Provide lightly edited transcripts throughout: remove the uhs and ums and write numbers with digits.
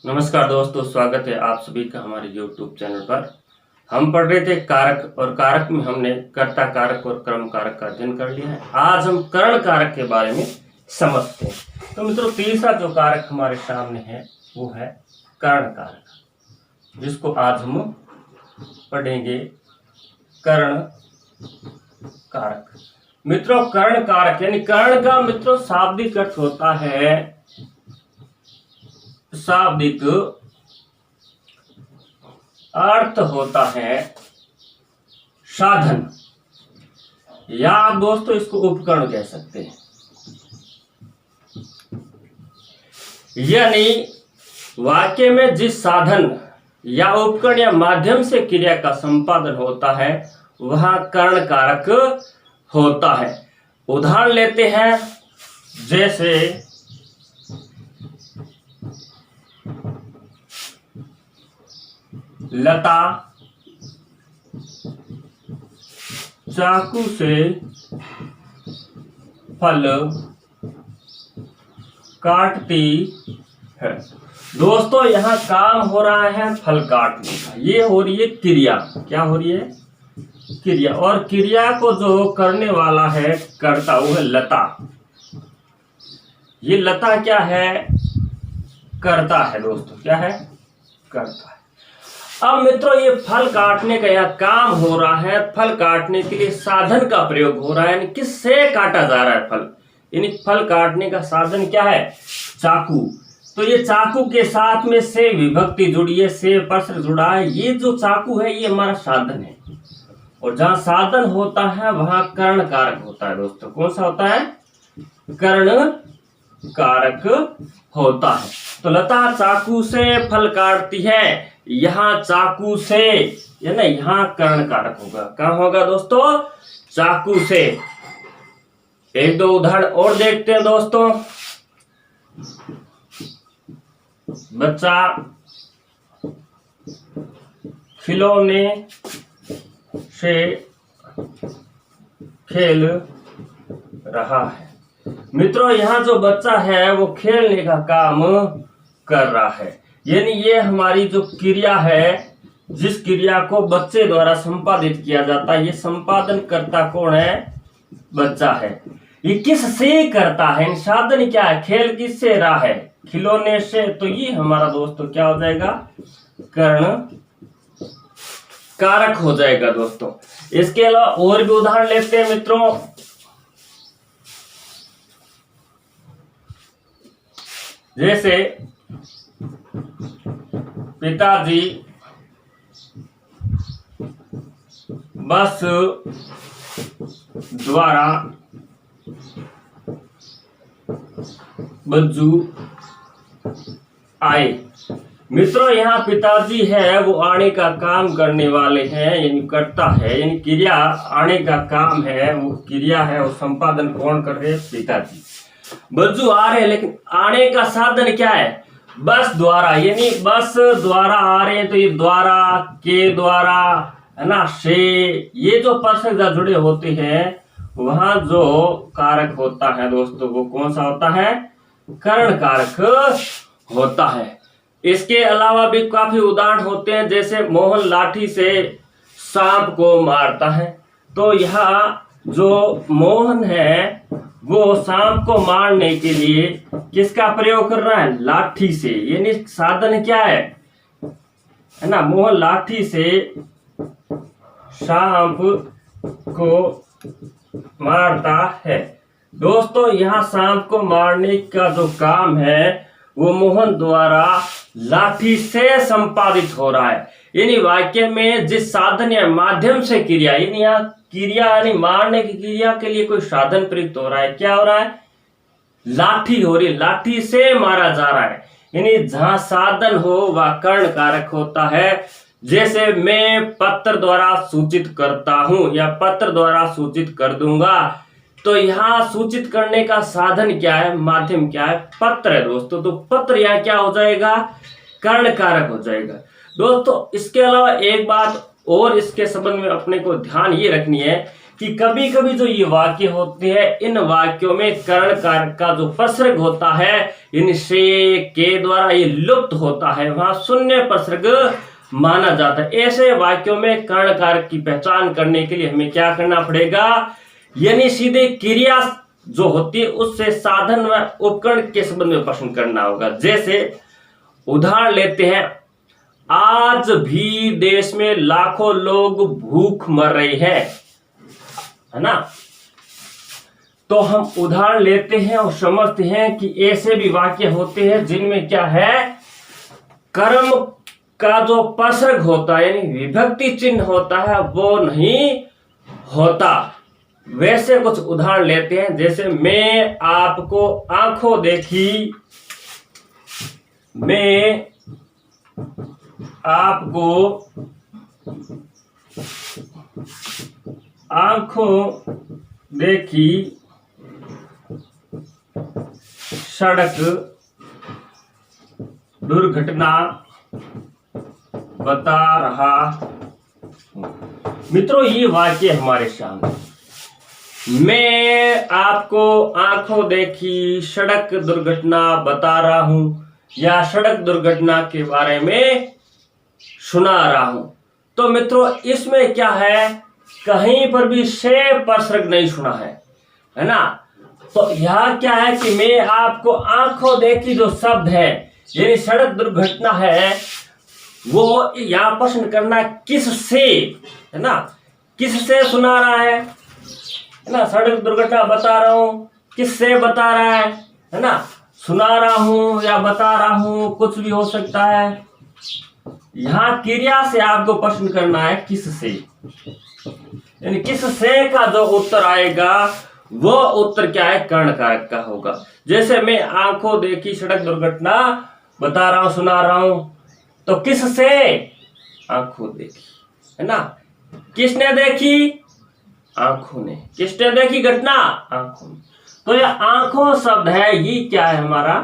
नमस्कार दोस्तों, स्वागत है आप सभी का हमारे YouTube चैनल पर। हम पढ़ रहे थे कारक और कारक में हमने कर्ता कारक और कर्म कारक का अध्ययन कर लिया है। आज हम करण कारक के बारे में समझते हैं। तो मित्रों, तीसरा जो कारक हमारे सामने है वो है करण कारक, जिसको आज हम पढ़ेंगे करण कारक। मित्रों, करण कारक यानी करण का मित्रों शाब्दिक अर्थ होता है, शाब्दिक अर्थ होता है साधन, या आप दोस्तों इसको उपकरण कह सकते हैं। यानी वाक्य में जिस साधन या उपकरण या माध्यम से क्रिया का संपादन होता है वह करण कारक होता है। उदाहरण लेते हैं, जैसे लता चाकू से फल काटती है। दोस्तों, यहाँ काम हो रहा है फल काटने का, ये हो रही है क्रिया। क्या हो रही है? क्रिया। और क्रिया को जो करने वाला है कर्ता, वो है लता। ये लता क्या है? कर्ता है दोस्तों। क्या है? कर्ता है। अब मित्रों, ये फल काटने का यहाँ काम हो रहा है। फल काटने के लिए साधन का प्रयोग हो रहा है, यानी किससे काटा जा रहा है फल। यानी फल काटने का साधन क्या है? चाकू। तो ये चाकू के साथ में से विभक्ति जुड़ी है, से प्रश्न जुड़ा है। ये जो चाकू है ये हमारा साधन है, और जहां साधन होता है वहां करण कारक होता है दोस्तों। कौन सा होता है? करण कारक होता है। तो लता चाकू से फल काटती है, यहाँ चाकू से, या ना यहाँ करण कारक होगा। कहाँ होगा दोस्तों? चाकू से। एक दो उदाहरण और देखते हैं दोस्तों। बच्चा खिलौने से खेल रहा है। मित्रों, यहाँ जो बच्चा है वो खेलने का काम कर रहा है, यानी ये हमारी जो क्रिया है, जिस क्रिया को बच्चे द्वारा संपादित किया जाता है, ये संपादन करता कौन है? बच्चा है। ये किस से करता है? साधन क्या है? खेल किससे रहा है? खिलौने से। तो ये हमारा दोस्तों क्या हो जाएगा? करण कारक हो जाएगा दोस्तों। इसके अलावा और भी उदाहरण लेते हैं मित्रों। जैसे पिताजी बस द्वारा बज्जू आए। मित्रों, यहाँ पिताजी है वो आने का काम करने वाले हैं, यानी करता है, यानी क्रिया आने का काम है, वो क्रिया है, वो संपादन कौन कर रहे हैं? पिताजी। बज्जू आ रहे हैं, लेकिन आने का साधन क्या है? बस द्वारा, यानी बस द्वारा आ रहे हैं। तो ये द्वारा, के द्वारा, है ना, से, ये जो प्रश्न जुड़े होते हैं वहां जो कारक होता है दोस्तों वो कौन सा होता है? करण कारक होता है। इसके अलावा भी काफी उदाहरण होते हैं, जैसे मोहन लाठी से सांप को मारता है। तो यहाँ जो मोहन है वो सांप को मारने के लिए किसका प्रयोग कर रहा है? लाठी से। यानी साधन क्या है ना? मोहन लाठी से सांप को मारता है। दोस्तों, यहाँ सांप को मारने का जो काम है वो मोहन द्वारा लाठी से संपादित हो रहा है। यानी वाक्य में जिस साधन या माध्यम से क्रिया, यानी यहाँ क्रिया यानी मारने की क्रिया के लिए कोई साधन प्रयुक्त हो रहा है। क्या हो रहा है? लाठी हो रही है, लाठी से मारा जा रहा है। यानी जहां साधन हो वह कर्ण कारक होता है। जैसे मैं पत्र द्वारा सूचित करता हूं या पत्र द्वारा सूचित कर दूंगा, तो यहाँ सूचित करने का साधन क्या है? माध्यम क्या है? पत्र है दोस्तों। तो पत्र यहाँ क्या हो जाएगा? कर्ण कारक हो जाएगा दोस्तों। इसके अलावा एक बात और इसके संबंध में अपने को ध्यान ये रखनी है कि कभी कभी जो ये वाक्य होते हैं, इन वाक्यों में कर्ण कारक का जो प्रसर्ग होता है यानी से के द्वारा ये लुप्त होता है, वहां शून्य प्रसर्ग माना जाता है। ऐसे वाक्यों में कर्ण कारक की पहचान करने के लिए हमें क्या करना पड़ेगा, यानी सीधे क्रिया जो होती है उससे साधन व उपकरण के संबंध में प्रश्न करना होगा। जैसे उदाहरण लेते हैं, आज भी देश में लाखों लोग भूख मर रहे हैं, है ना। तो हम उदाहरण लेते हैं और समझते हैं कि ऐसे भी वाक्य होते हैं जिनमें क्या है, कर्म का जो प्रसर्ग होता है यानी विभक्ति चिन्ह होता है वो नहीं होता। वैसे कुछ उदाहरण लेते हैं, जैसे मैं आपको आंखों देखी, मैं आपको आंखों देखी सड़क दुर्घटना बता रहा हूं। मित्रों, ये वाक्य हमारे सामने, मैं आपको आंखों देखी सड़क दुर्घटना बता रहा हूं या सड़क दुर्घटना के बारे में सुना रहा हूं। तो मित्रों, इसमें क्या है, कहीं पर भी से प्रसर्ग नहीं सुना है ना। तो यह क्या है कि मैं आपको आंखों देखी जो शब्द है यानी सड़क दुर्घटना है, वो यहां प्रश्न करना किससे, है ना, किससे सुना रहा है ना। सड़क दुर्घटना बता रहा हूं, किससे बता रहा है ना, सुना रहा हूं या बता रहा हूं, कुछ भी हो सकता है। यहां क्रिया से आपको प्रश्न करना है किससे, यानी किससे का जो उत्तर आएगा वो उत्तर क्या है, कर्ण कारक का होगा। जैसे मैं आंखों देखी सड़क दुर्घटना बता रहा हूं, सुना रहा हूं, तो किससे, आंखों देखी, है ना। किसने देखी, आंखों ने। किसने देखी घटना, आंखों ने। तो यह आंखों शब्द है, ये क्या है, हमारा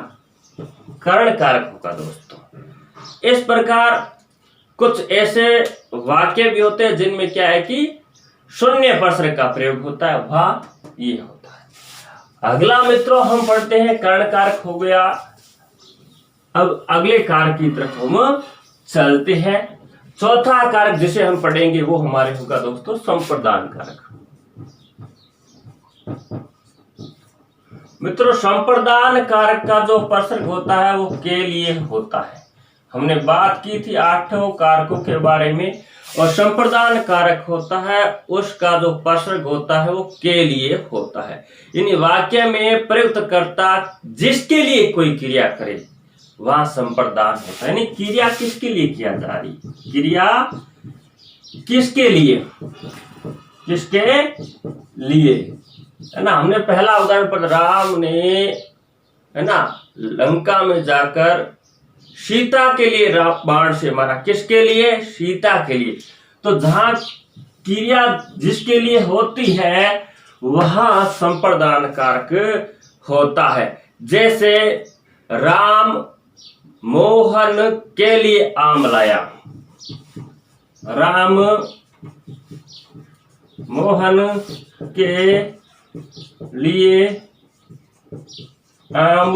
कर्ण कारक होगा दोस्तों। इस प्रकार कुछ ऐसे वाक्य भी होते हैं जिनमें क्या है कि शून्य प्रसर्ग का प्रयोग होता है, वह ये होता है। अगला मित्रों हम पढ़ते हैं, कर्ण कारक हो गया। अब अगले कारक की तरफ हम चलते हैं। चौथा कारक जिसे हम पढ़ेंगे वो हमारे होगा दोस्तों संप्रदान कारक। मित्रों, संप्रदान कारक का जो प्रसर्ग होता है वो के लिए होता है। हमने बात की थी 8 कारकों के बारे में, और संप्रदान कारक होता है उसका जो प्रसर्ग होता है वो के लिए होता है। यानी वाक्य में प्रयुक्त कर्ता जिसके लिए कोई क्रिया करे वहां संप्रदान होता है। यानी क्रिया किसके लिए किया जा रही, क्रिया किसके लिए, किसके लिए, है ना। हमने पहला उदाहरण पर राम ने, है ना, लंका में जाकर सीता के लिए बाण से मारा, किसके लिए, सीता के लिए। तो जहां क्रिया जिसके लिए होती है वहां संप्रदान कारक होता है। जैसे राम मोहन के लिए आम लाया, राम मोहन के लिए आम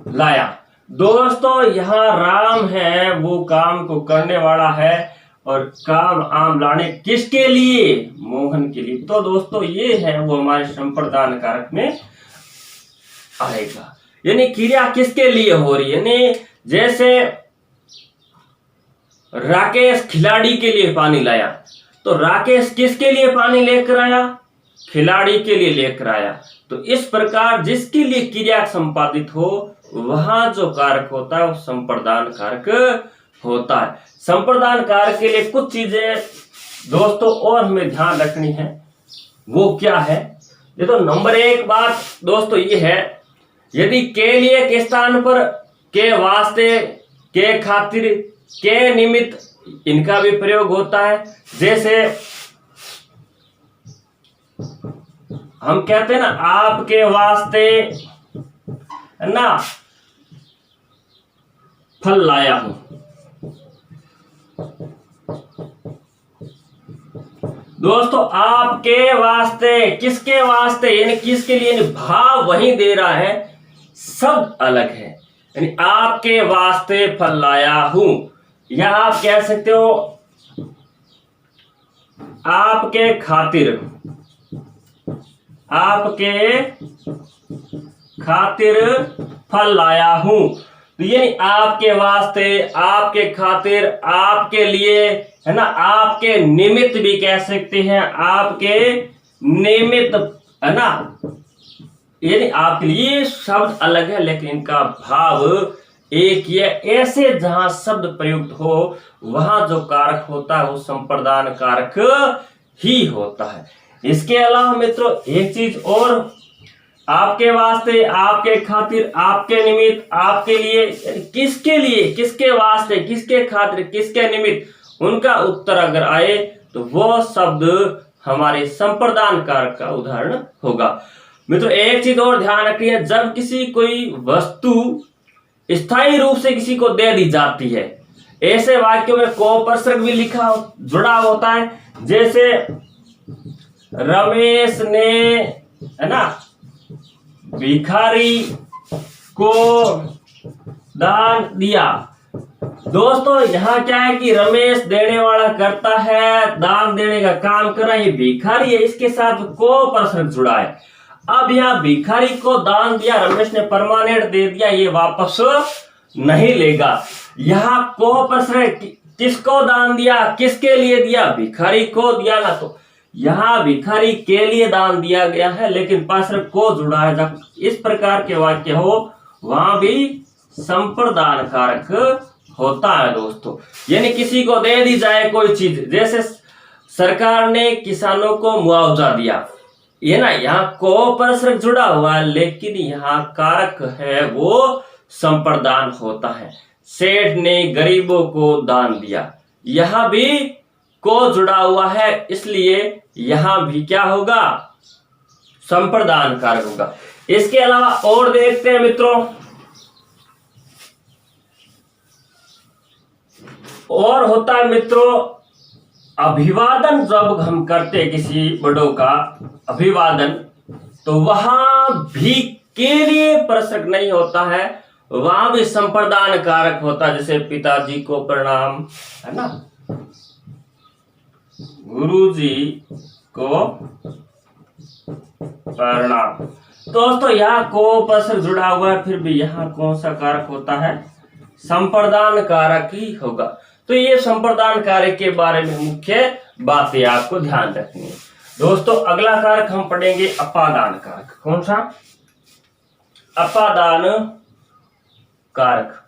लाया। दोस्तों, यहाँ राम है वो काम को करने वाला है, और काम आम लाने किसके लिए, मोहन के लिए। तो दोस्तों ये है वो हमारे संप्रदान कारक में आएगा। यानी क्रिया किसके लिए हो रही है, यानी जैसे राकेश खिलाड़ी के लिए पानी लाया, तो राकेश किसके लिए पानी लेकर आया, खिलाड़ी के लिए लेकर आया। तो इस प्रकार जिसके लिए क्रिया संपादित हो वहां जो कारक होता है वो संप्रदान कारक होता है। संप्रदान कारक के लिए कुछ चीजें दोस्तों और हमें ध्यान रखनी है, वो क्या है। ये तो नंबर 1 बात दोस्तों ये है, यदि के लिए के स्थान पर के वास्ते, के खातिर, के निमित्त इनका भी प्रयोग होता है। जैसे हम कहते हैं ना, आपके वास्ते, है ना, फल लाया हूं। दोस्तों आपके वास्ते, किसके वास्ते, यानी किसके लिए, यानी भाव वही दे रहा है, शब्द अलग है। यानी आपके वास्ते फल लाया हूं, या आप कह सकते हो आपके खातिर, आपके खातिर फल लाया हूं। तो यानी आपके वास्ते, आपके खातिर, आपके लिए, है ना, आपके निमित्त भी कह सकते हैं, आपके निमित्त, है ना, यानी आपके लिए शब्द अलग है लेकिन इनका भाव एक ही है। ऐसे जहां शब्द प्रयुक्त हो वहां जो कारक होता है वो संप्रदान कारक ही होता है। इसके अलावा मित्रों एक चीज और, आपके वास्ते, आपके खातिर, आपके निमित्त, आपके लिए, किसके लिए, किसके वास्ते, किसके खातिर, किसके निमित्त, उनका उत्तर अगर आए तो वो शब्द हमारे संप्रदान कारक का उदाहरण होगा। मित्रों एक चीज और ध्यान रखिए, जब किसी कोई वस्तु स्थायी रूप से किसी को दे दी जाती है, ऐसे वाक्यों में कोप्रसर्ग भी लिखा जुड़ा होता है। जैसे रमेश ने, है ना, भिखारी को दान दिया। दोस्तों यहाँ क्या है कि रमेश देने वाला करता है, दान देने का काम कर रहा है, ये भिखारी है, इसके साथ को प्रसंग जुड़ा है। अब यहाँ भिखारी को दान दिया, रमेश ने परमानेंट दे दिया, ये वापस नहीं लेगा। यहाँ को प्रसंग किसको दान दिया, किसके लिए दिया, भिखारी को दिया ना, तो यहाँ भिखारी के लिए दान दिया गया है लेकिन प्रसंग को जुड़ा है। जब इस प्रकार के वाक्य हो वहां भी संप्रदान कारक होता है दोस्तों। यानी किसी को दे दी जाए कोई चीज, जैसे सरकार ने किसानों को मुआवजा दिया, ये ना, यहाँ को प्रसंग जुड़ा हुआ है लेकिन यहाँ कारक है वो संप्रदान होता है। सेठ ने गरीबों को दान दिया, यहाँ भी को जुड़ा हुआ है, इसलिए यहां भी क्या होगा, संप्रदान कारक होगा। इसके अलावा और देखते हैं मित्रों, और होता है मित्रों अभिवादन। जब हम करते हैं किसी बड़ों का अभिवादन तो वहां भी के लिए प्रसंग नहीं होता है, वहां भी संप्रदान कारक होता है। जैसे पिताजी को प्रणाम, है ना, गुरुजी को प्रणाम। दोस्तों यहाँ को प्रसंग जुड़ा हुआ है, फिर भी यहाँ कौन सा कारक होता है, संप्रदान कारक ही होगा। तो ये संप्रदान कारक के बारे में मुख्य बातें आपको ध्यान रखनी है। दोस्तों अगला कारक हम पढ़ेंगे अपादान कारक। कौन सा, अपादान कारक।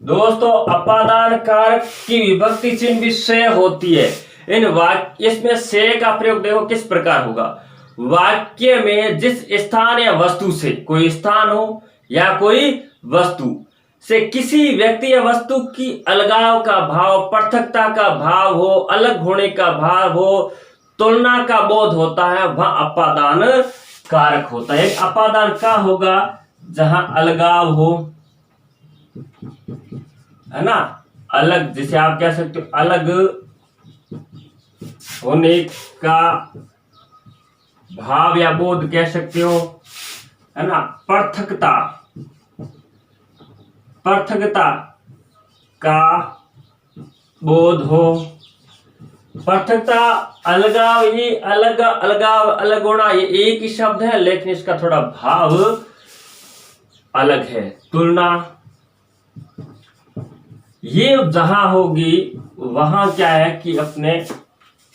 दोस्तों अपादान कारक की विभक्ति चिन्ह भी से होती है। इन वाक्य, इसमें से का प्रयोग देखो किस प्रकार होगा, वाक्य में जिस स्थान या वस्तु से, कोई स्थान हो या कोई वस्तु से किसी व्यक्ति या वस्तु की अलगाव का भाव, पृथकता का भाव हो, अलग होने का भाव हो, तुलना का बोध होता है, वह अपादान कारक होता है। अपादान का होगा जहां अलगाव हो, है ना, अलग, जिसे आप कह सकते हो अलग होने का भाव या बोध कह सकते हो, है ना, पृथकता, पृथकता का बोध हो, पृथकता, अलगाव, ये अलग, अलगाव, अलग होना, ये एक ही शब्द है लेकिन इसका थोड़ा भाव अलग है। तुलना, ये जहां होगी वहां क्या है कि अपने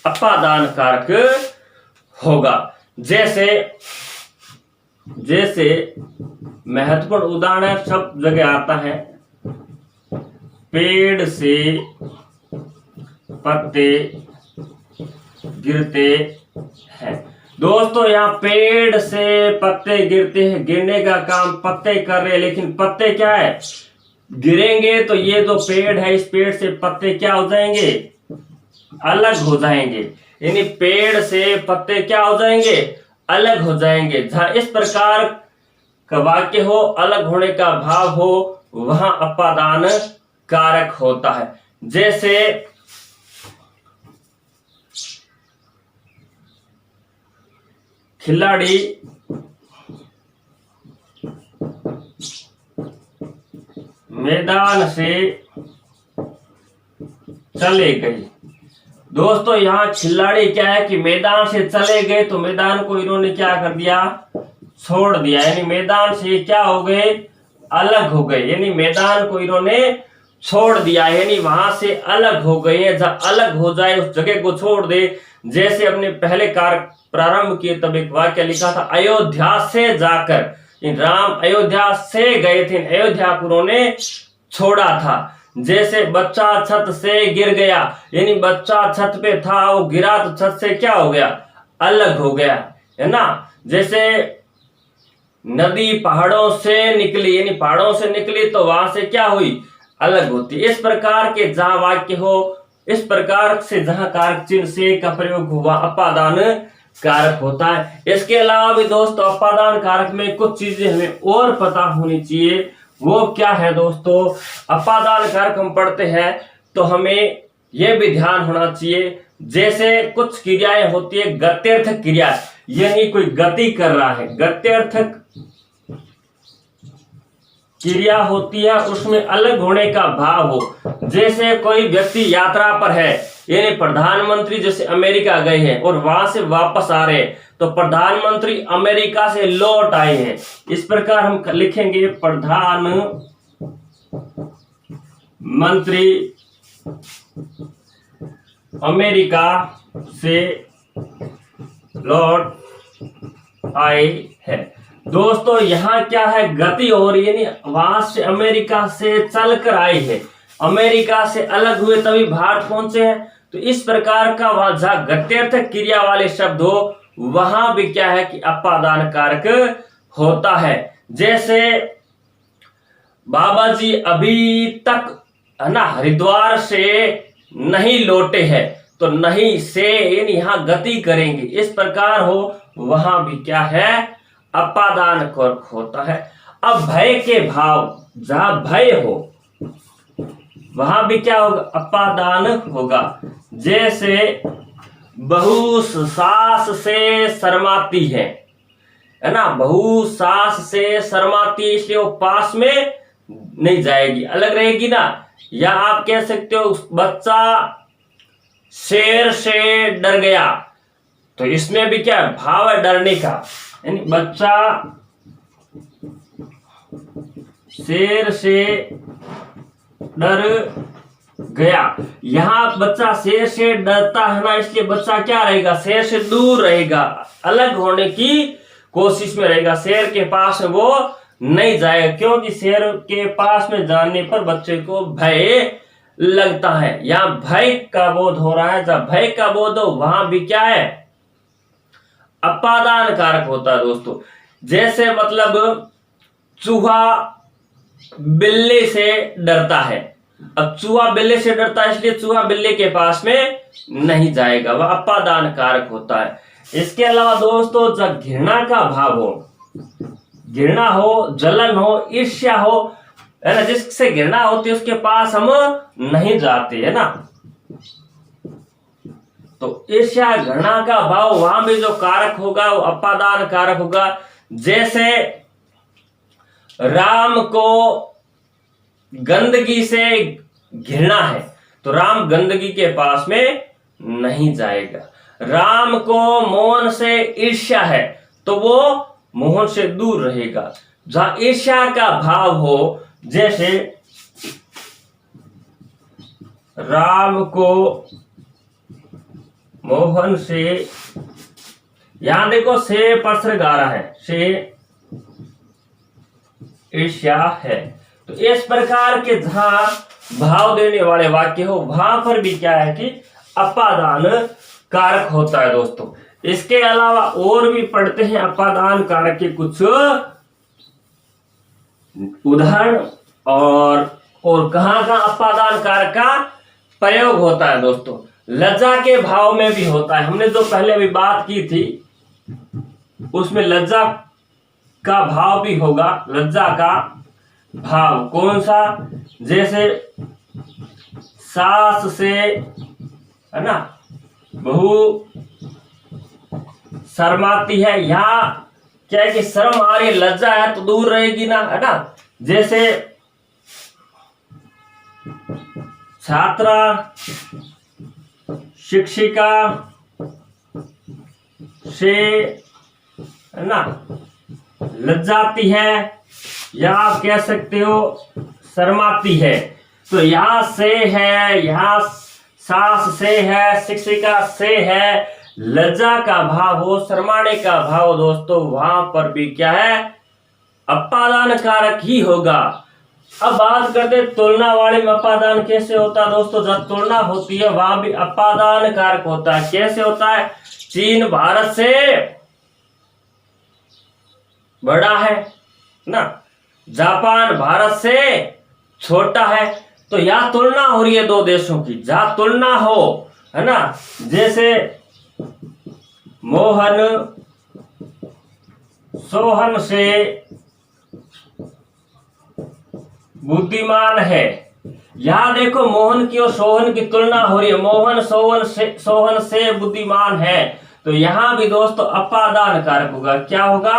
अपादान कारक होगा। जैसे जैसे महत्वपूर्ण उदाहरण सब जगह आता है, पेड़ से पत्ते गिरते हैं। दोस्तों यहाँ पेड़ से पत्ते गिरते हैं, गिरने का काम पत्ते कर रहे हैं, लेकिन पत्ते क्या है, गिरेंगे तो ये जो पेड़ है, इस पेड़ से पत्ते क्या हो जाएंगे, अलग हो जाएंगे। यानी पेड़ से पत्ते क्या हो जाएंगे, अलग हो जाएंगे। जहां इस प्रकार का वाक्य हो, अलग होने का भाव हो, वहां अपादान कारक होता है। जैसे खिलाड़ी मैदान से चले गए। दोस्तों यहाँ खिलाड़ी क्या है कि मैदान से चले गए, तो मैदान को इन्होंने क्या कर दिया, छोड़ दिया, यानी मैदान से क्या हो गए, अलग हो गए, यानी मैदान को इन्होंने छोड़ दिया, यानी वहां से अलग हो गए। जब अलग हो जाए उस जगह को छोड़ दे, जैसे अपने पहले कार्य प्रारंभ किए तब एक वाक्य लिखा था, अयोध्या से जाकर, राम अयोध्या से गए थे, अयोध्या को उन्होंने छोड़ा था। जैसे बच्चा छत से गिर गया, यानी बच्चा छत पे था, वो गिरा तो छत से क्या हो गया, अलग हो गया, है ना। जैसे नदी पहाड़ों से निकली, यानी पहाड़ों से निकली तो वहां से क्या हुई, अलग होती। इस प्रकार के जहां वाक्य हो, इस प्रकार से जहां कारक चिन्ह से का प्रयोग हुआ अपादान कारक होता है। इसके अलावा भी दोस्तों अपादान कारक में कुछ चीजें हमें और पता होनी चाहिए। वो क्या है दोस्तों, अपादान कारक हम पढ़ते हैं तो हमें यह भी ध्यान होना चाहिए, जैसे कुछ क्रियाएं होती है गत्यर्थक क्रिया, यानी कोई गति कर रहा है, गत्यर्थक क्रिया होती है, उसमें अलग होने का भाव हो। जैसे कोई व्यक्ति यात्रा पर है, यानी प्रधानमंत्री जैसे अमेरिका गए हैं और वहां से वापस आ रहे हैं, तो प्रधानमंत्री अमेरिका से लौट आए हैं। इस प्रकार हम लिखेंगे प्रधानमंत्री अमेरिका से लौट आए हैं। दोस्तों यहाँ क्या है, गति हो रही है, यानी वहां से अमेरिका से चलकर आए हैं, अमेरिका से अलग हुए तभी भारत पहुंचे हैं। तो इस प्रकार का जहां गत्यर्थक क्रिया वाले शब्द हो वहां भी क्या है कि अपादान कारक होता है। जैसे बाबा जी अभी तक, है ना, हरिद्वार से नहीं लौटे हैं, तो नहीं से यानी यहाँ गति करेंगे, इस प्रकार हो, वहां भी क्या है, अपादान कारक होता है। अब भय के भाव, जहां भय हो वहां भी क्या होगा, अपादान होगा। जैसे बहू सास से शर्माती है ना, बहू सास से शर्माती, इसलिए वो पास में नहीं जाएगी, अलग रहेगी ना। या आप कह सकते हो बच्चा शेर से डर गया, तो इसमें भी क्या भाव है, डरने का, यानी बच्चा शेर से डर गया। यहाँ बच्चा शेर से डरता है ना, इसलिए बच्चा क्या रहेगा, शेर से दूर रहेगा, अलग होने की कोशिश में रहेगा, शेर के पास वो नहीं जाएगा, क्योंकि शेर के पास में जाने पर बच्चे को भय लगता है। यहाँ भय का बोध हो रहा है, जब भय का बोध हो वहां भी क्या है, अपादान कारक होता है दोस्तों। जैसे मतलब चूहा बिल्ली से डरता है, अब चूहा बिल्ली से डरता है, इसलिए चूहा बिल्ली के पास में नहीं जाएगा, वह अपादान कारक होता है। इसके अलावा दोस्तों जब घृणा का भाव हो, घृणा हो, जलन हो, ईर्ष्या हो, है ना, जिससे घृणा होती है उसके पास हम नहीं जाते, है ना। तो ईर्ष्या घृणा का भाव, वहां भी जो कारक होगा वो अपादान कारक होगा। जैसे राम को गंदगी से घृणा है, तो राम गंदगी के पास में नहीं जाएगा। राम को मोहन से ईर्ष्या है, तो वो मोहन से दूर रहेगा। जहां ईर्ष्या का भाव हो, जैसे राम को मोहन से, यहां देखो से परसर गा रहा है, से ईर्ष्या है, तो इस प्रकार के जहां भाव देने वाले वाक्य हो वहां पर भी क्या है कि अपादान कारक होता है दोस्तों। इसके अलावा और भी पढ़ते हैं अपादान कारक के कुछ उदाहरण, और कहां अपादान कारक का प्रयोग होता है दोस्तों। लज्जा के भाव में भी होता है, हमने जो पहले अभी बात की थी उसमें लज्जा का भाव भी होगा। लज्जा का भाव कौन सा, जैसे सास से, है ना, बहू शर्माती है। यहाँ क्या है कि शर्म आ रही है, लज्जा है तो दूर रहेगी ना, है ना। जैसे छात्रा शिक्षिका से, है ना, लज्जाती है, या आप कह सकते हो शर्माती है। तो यहाँ से है, यहाँ सास से है, शिक्षिका से है, लज्जा का भाव हो, शर्माने का भाव दोस्तों, वहां पर भी क्या है, अपादान कारक ही होगा। अब बात करते तुलना वाले में अपादान कैसे होता है दोस्तों। जब तुलना होती है वहां भी अपादान कारक होता है। कैसे होता है, चीन भारत से बड़ा है ना, जापान भारत से छोटा है, तो यहां तुलना हो रही है दो देशों की। जहां तुलना हो, है ना, जैसे मोहन सोहन से बुद्धिमान है। यहां देखो मोहन की और सोहन की तुलना हो रही है, मोहन सोहन से बुद्धिमान है। तो यहां भी दोस्तों अपादान कारक होगा। क्या होगा,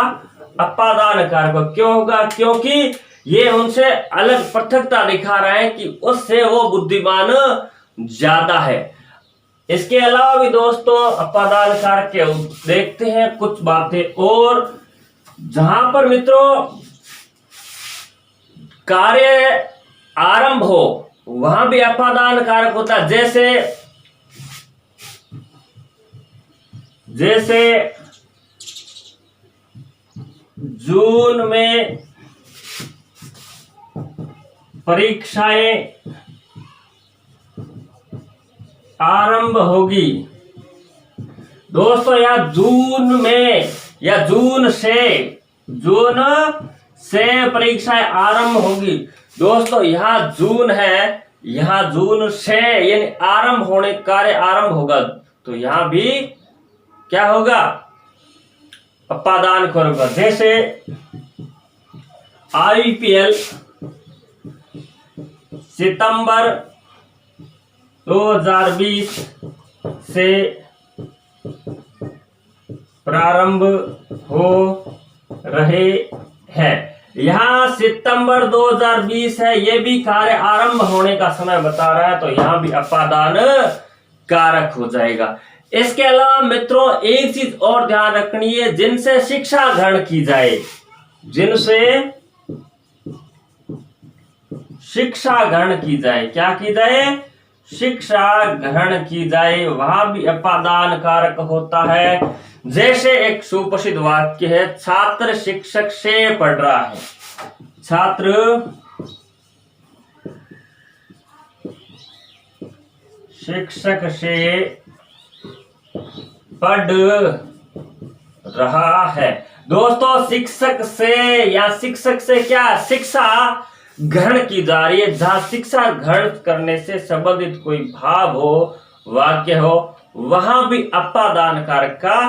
अपादान कारक। क्यों होगा, क्योंकि ये उनसे अलग पृथकता दिखा रहे हैं कि उससे वो बुद्धिमान ज्यादा है। इसके अलावा भी दोस्तों अपादान कारक के देखते हैं कुछ बातें और। जहां पर मित्रों कार्य आरंभ हो वहां भी अपादान कारक होता है। जैसे जून में परीक्षाएं आरंभ होगी दोस्तों, या जून में या जून से परीक्षाएं आरंभ होगी। दोस्तों यहाँ जून है, यहाँ जून से यानी आरंभ होने, कार्य आरंभ होगा, तो यहां भी क्या होगा, अपादान होगा। जैसे IPL सितंबर 2020 से प्रारंभ हो रहे हैं। यहाँ सितंबर 2020 है, ये भी कार्य आरंभ होने का समय बता रहा है, तो यहाँ भी अपादान कारक हो जाएगा। इसके अलावा मित्रों एक चीज और ध्यान रखनी है, जिनसे शिक्षा ग्रहण की जाए, जिनसे शिक्षा ग्रहण की जाए, क्या की जाए, शिक्षा ग्रहण की जाए, वहां भी अपादान कारक होता है। जैसे एक सुप्रसिद्ध वाक्य है, छात्र शिक्षक से पढ़ रहा है, छात्र शिक्षक से पढ़ रहा है। दोस्तों शिक्षक से या शिक्षक से क्या, शिक्षा ग्रहण की जा रही है। जहां शिक्षा ग्रहण करने से संबंधित कोई भाव हो, वाक्य हो, वहां भी अपादान कारक का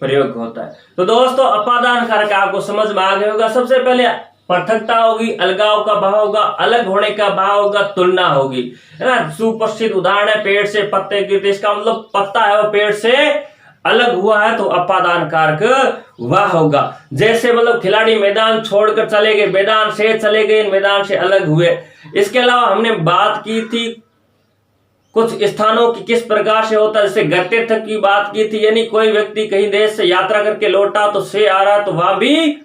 प्रयोग होता है। तो दोस्तों अपादान कारक आपको समझ में आ गया होगा। सबसे पहले पृथकता होगी, अलगाव का भाव होगा, अलग होने का भाव होगा, तुलना होगी, है ना। सुप्रसिद्ध उदाहरण है, पेड़ से पत्ते गिरते, इसका मतलब पत्ता है वो पेड़ से अलग हुआ है, तो अपादान कारक वह होगा। जैसे मतलब खिलाड़ी मैदान छोड़कर चले गए, मैदान से चले गए, मैदान से अलग हुए। इसके अलावा हमने बात की थी कुछ स्थानों की किस प्रकार से होता है, जैसे गत्यर्थ की बात की थी, यानी कोई व्यक्ति कहीं देश से यात्रा करके लौटा तो से आ रहा, तो वह भी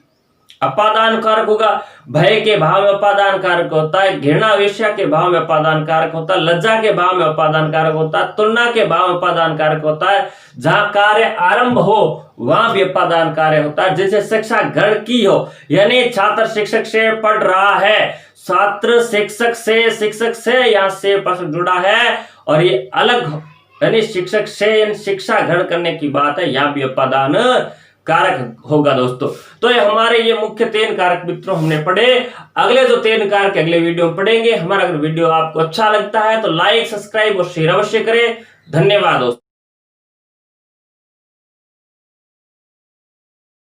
अपादान कारक होगा। भय के भाव में अपादान कारक होता है, घृणा वेश्या के भाव में अपादान कारक होता है, लज्जा के भाव में अपादान कारक होता है, तुलना के भाव में अपादान कारक होता है। जहां कार्य आरंभ हो वहां भी अपादान कार्य होता है। जैसे शिक्षा ग्रहण की हो, यानी छात्र शिक्षक से पढ़ रहा है, छात्र शिक्षक से यहाँ से प्रश्न जुड़ा है, और ये अलग यानी शिक्षक से शिक्षा ग्रहण करने की बात है, यहाँ भी अपादान कारक होगा दोस्तों। तो ये हमारे ये मुख्य 3 कारक मित्रों हमने पढ़े। अगले जो 3 कारक अगले वीडियो में पढ़ेंगे। हमारा अगर वीडियो आपको अच्छा लगता है तो लाइक, सब्सक्राइब और शेयर अवश्य करें। धन्यवाद दोस्तों।